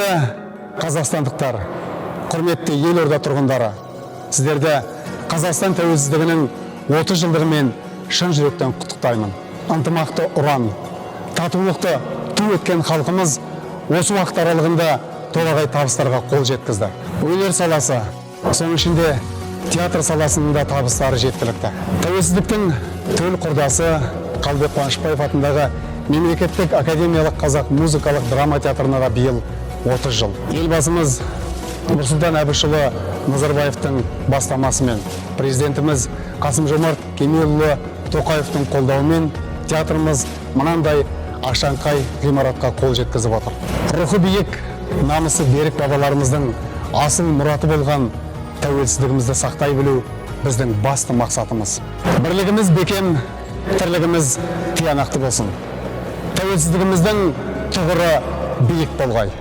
Құрметті қазақстандықтар, құрметті елорда тұрғындары, сіздерді Қазақстан тәуелсіздігінің 30 жылдығымен шын жүректен құттықтаймын. Ынтымақты ұран, татулықты ту еткен халқымыз осы уақыт аралығында толағай табыстарға қол жеткізді. Өнер саласы, соның ішінде театр саласында табыстары жеткілікті. Тәуелсіздіктің төл құрдасы Қалыбек Қуанышбаев атындағы Мемлекеттік академиялық қазақ музыкалық драма театрына да биыл 30 жыл. Елбасымыз Нұрсұлтан Әбішұлы Назарбаевтың бастамасымен, президентіміз Қасым-Жомарт Кемелұлы Тоқаевтың қолдауымен театрымыз мынандай ашаңқай ғимаратқа қол жеткізіп отыр. Рухы биік, намысы берік бабаларымыздың асыл мұраты болған тәуелсіздігімізді сақтай білу біздің басты мақсатымыз. Бірлігіміз бекем, тірлігіміз тиянақты болсын. Тәуелсіздігіміздің тұғыры биік болғай.